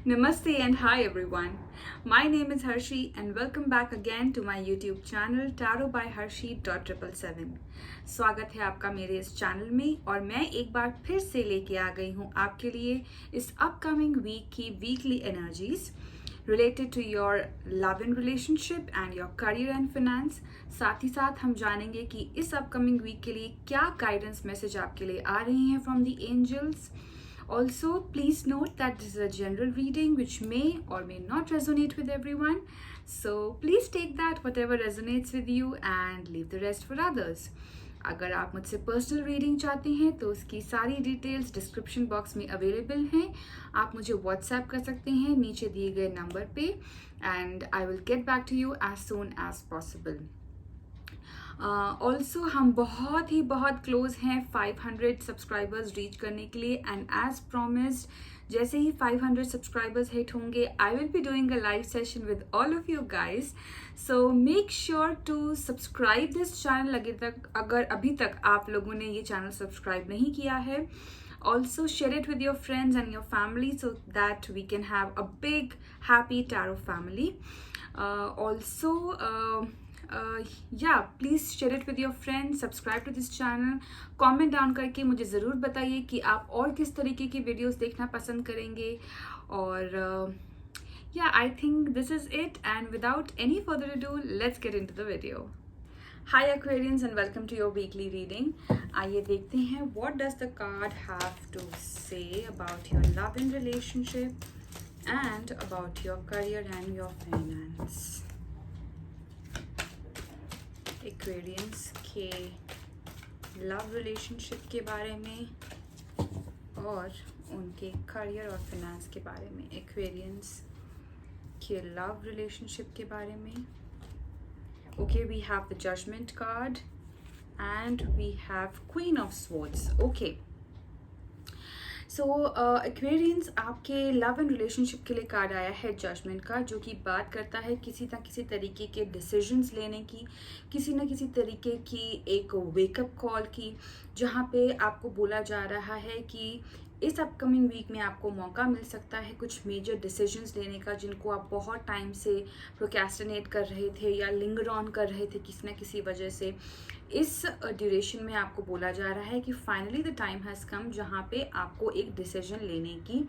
Namaste and hi everyone. My name is Harshi and welcome back again to my YouTube channel Tarot by Harshi.777. स्वागत है आपका मेरे इस channel में और मैं एक बार फिर से लेके आ गई हूँ आपके लिए इस अपकमिंग वीक की weekly energies related to your love and relationship and your career and finance. साथ ही साथ हम जानेंगे कि इस अपकमिंग वीक के लिए क्या गाइडेंस मैसेज आपके लिए आ रही हैं from the angels. Also, please note that this is a general reading which may or may not resonate with everyone. So, please take that whatever resonates with you and leave the rest for others. अगर आप मुझसे personal reading चाहते हैं तो उसकी सारी details description box में available हैं। आप मुझे व्हाट्सएप कर सकते हैं नीचे दिए गए नंबर पे and I will get back to you as soon as possible. Also हम बहुत क्लोज हैं 500 सब्सक्राइबर्स रीच करने के लिए एंड एज प्रॉमिस्ड जैसे ही 500 सब्सक्राइबर्स हिट होंगे I will be doing a live session with all of you guys. So make sure to subscribe this channel अगर अभी तक आप लोगों ने ये चैनल सब्सक्राइब नहीं किया है। Also share it with your friends and your family so that we can have a big happy tarot family. Please share it with your friends, subscribe to this channel, comment down करके मुझे ज़रूर बताइए कि आप और किस तरीके की वीडियोस देखना पसंद करेंगे और I think this is it and without any further ado let's get into the video. Hi Aquarians and welcome to your weekly reading. आइए देखते हैं what does the card have to say about your love and relationship and about your career and your finance. Aquarians के love relationship के बारे में और उनके career और फाइनेंस के बारे में। एक्वेरियंस के लव रिलेशनशिप के बारे में। Okay, we have the judgement card and we have queen of swords. Okay, so Aquarians आपके लव एंड रिलेशनशिप के लिए कार्ड आया है जजमेंट का, जो कि बात करता है किसी न किसी तरीके के डिसीजंस लेने की, किसी न किसी तरीके की एक वेकअप कॉल की, जहाँ पे आपको बोला जा रहा है कि इस अपकमिंग वीक में आपको मौका मिल सकता है कुछ मेजर डिसीजंस लेने का जिनको आप बहुत टाइम से प्रोक्रेस्टिनेट कर रहे थे या लिंगर ऑन कर रहे थे किसी न किसी वजह से। इस ड्यूरेशन में आपको बोला जा रहा है कि finally the time has come जहाँ पे आपको एक डिसीजन लेने की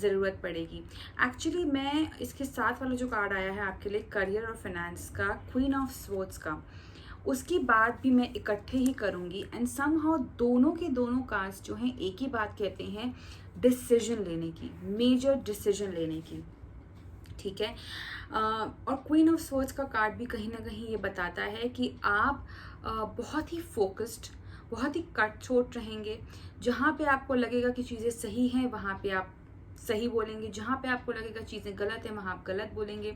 ज़रूरत पड़ेगी। एक्चुअली मैं इसके साथ वाला जो कार्ड आया है आपके लिए करियर और फाइनेंस का, क्वीन ऑफ स्वॉर्ड्स का, उसकी बात भी मैं इकट्ठे ही करूँगी एंड समहाउ दोनों के दोनों कार्ड्स जो हैं एक ही बात कहते हैं, डिसीजन लेने की, मेजर डिसीजन लेने की। ठीक है, और क्वीन ऑफ स्वॉर्ड्स का कार्ड भी कहीं ना कहीं ये बताता है कि आप बहुत ही फोकस्ड, बहुत ही कट थ्रोट रहेंगे। जहाँ पे आपको लगेगा कि चीज़ें सही हैं वहाँ पे आप सही बोलेंगे, जहाँ पे आपको लगेगा चीज़ें गलत हैं वहाँ आप गलत बोलेंगे।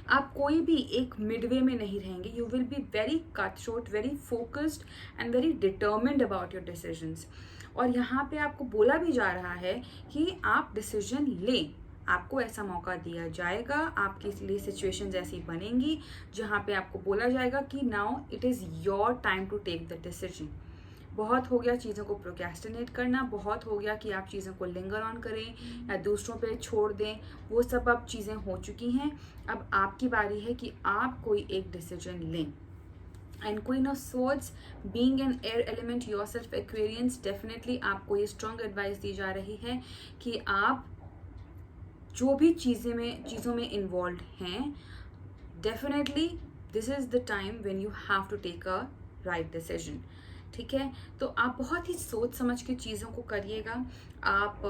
आप कोई भी एक मिडवे में नहीं रहेंगे। You will be very cut throat, very focused and very determined about your decisions. और यहाँ पे आपको बोला भी जा रहा है कि आप डिसीजन लें, आपको ऐसा मौका दिया जाएगा, आपके लिए सिचुएशंस ऐसी बनेंगी जहाँ पे आपको बोला जाएगा कि now it is your time to take the decision. बहुत हो गया चीज़ों को प्रोक्रेस्टिनेट करना, बहुत हो गया कि आप चीज़ों को लिंगर ऑन करें या दूसरों पे छोड़ दें, वो सब अब चीज़ें हो चुकी हैं। अब आपकी बारी है कि आप कोई एक डिसीजन लें। And queen of swords being an air element yourself Aquarians, definitely आपको ये स्ट्रॉन्ग एडवाइस दी जा रही है कि आप जो भी चीज़ों में इन्वॉल्व हैं, definitely this is the time when you have to take a right decision. ठीक है, तो आप बहुत ही सोच समझ के चीज़ों को करिएगा। आप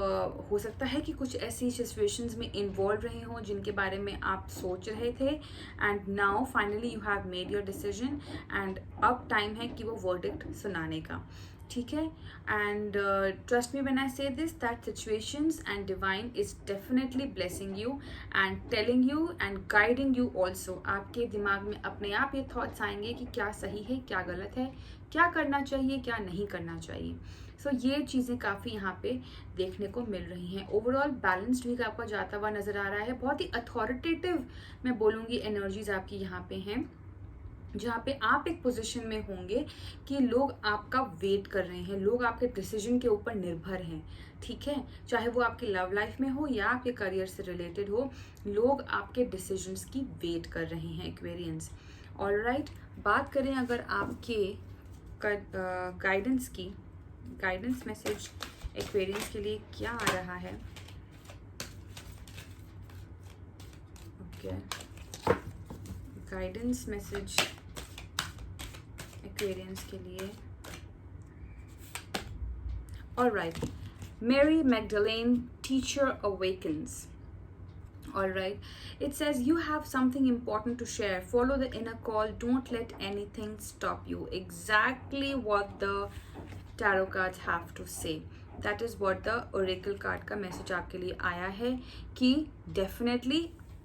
हो सकता है कि कुछ ऐसी सिचुएशंस में इन्वॉल्व रहे हों जिनके बारे में आप सोच रहे थे and now finally you have made your decision and अब टाइम है कि वो वर्डिक्ट सुनाने का। ठीक है, and trust me when I say this that situations and divine is definitely blessing you and telling you and guiding you also. आपके दिमाग में अपने आप ये थॉट्स आएंगे कि क्या सही है, क्या गलत है, क्या करना चाहिए, क्या नहीं करना चाहिए। सो ये चीज़ें काफ़ी यहाँ पे देखने को मिल रही हैं। ओवरऑल बैलेंस्ड वीक आपका जाता हुआ नज़र आ रहा है। बहुत ही अथॉरिटेटिव मैं बोलूँगी एनर्जीज आपकी यहाँ पे हैं। जहाँ पे आप एक पोजीशन में होंगे कि लोग आपका वेट कर रहे हैं, लोग आपके डिसीजन के ऊपर निर्भर हैं, ठीक है, चाहे वो आपकी लव लाइफ में हो या आपके करियर से रिलेटेड हो, लोग आपके डिसीजंस की वेट कर रहे हैं एक्वेरियंस। ऑलराइट, बात करें अगर आपके गाइडेंस की, गाइडेंस मैसेज एक्वेरियंस के लिए क्या आ रहा है। ओके, गाइडेंस मैसेज एक्वेरियंस के लिए। Alright, Mary Magdalene, teacher awakens. Alright, it says you have something important to share. Follow the inner call. Don't let anything stop you. Exactly what the tarot cards have to say. That is what the oracle card का message आपके लिए आया है कि definitely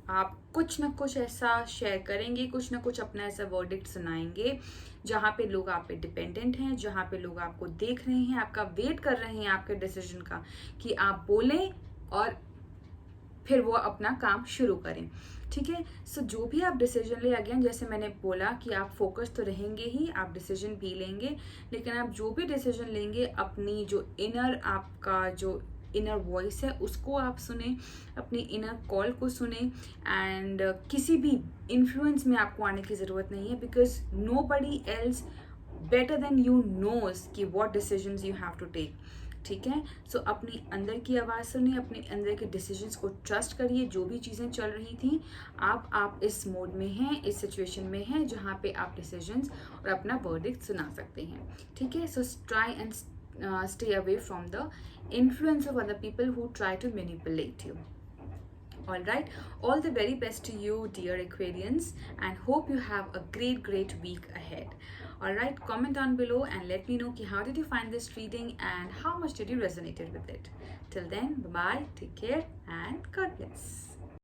आप कुछ ना कुछ ऐसा शेयर करेंगे, कुछ ना कुछ अपना ऐसा वर्डिक्ट सुनाएंगे जहाँ पे लोग आप पे डिपेंडेंट हैं, जहाँ पे लोग आपको देख रहे हैं, आपका वेट कर रहे हैं आपके डिसीजन का कि आप बोलें और फिर वो अपना काम शुरू करें, ठीक है। सो जो भी आप डिसीजन ले, अगेन जैसे मैंने बोला कि आप फोकस तो रहेंगे ही, आप डिसीजन भी लेंगे, लेकिन आप जो भी डिसीजन लेंगे अपनी जो इनर, आपका जो इनर वॉइस है उसको आप सुने, अपनी इनर कॉल को सुने, एंड किसी भी इन्फ्लुएंस में आपको आने की ज़रूरत नहीं है, because nobody else better than you knows कि what decisions you have to take, ठीक है। सो अपनी अंदर की आवाज़ सुनिए, अपने अंदर के डिसीजंस को ट्रस्ट करिए। जो भी चीज़ें चल रही थी, आप इस मोड में हैं, इस सिचुएशन में हैं जहाँ पे आप डिसीजंस और अपना वर्डिक्ट सुना सकते हैं, ठीक है। So try and stay away from the influence of other people who try to manipulate you. All right, all the very best to you, dear Aquarians, and hope you have a great week ahead. All right, comment down below and let me know how did you find this reading and how much did you resonated with it. Till then, bye bye, take care and God bless.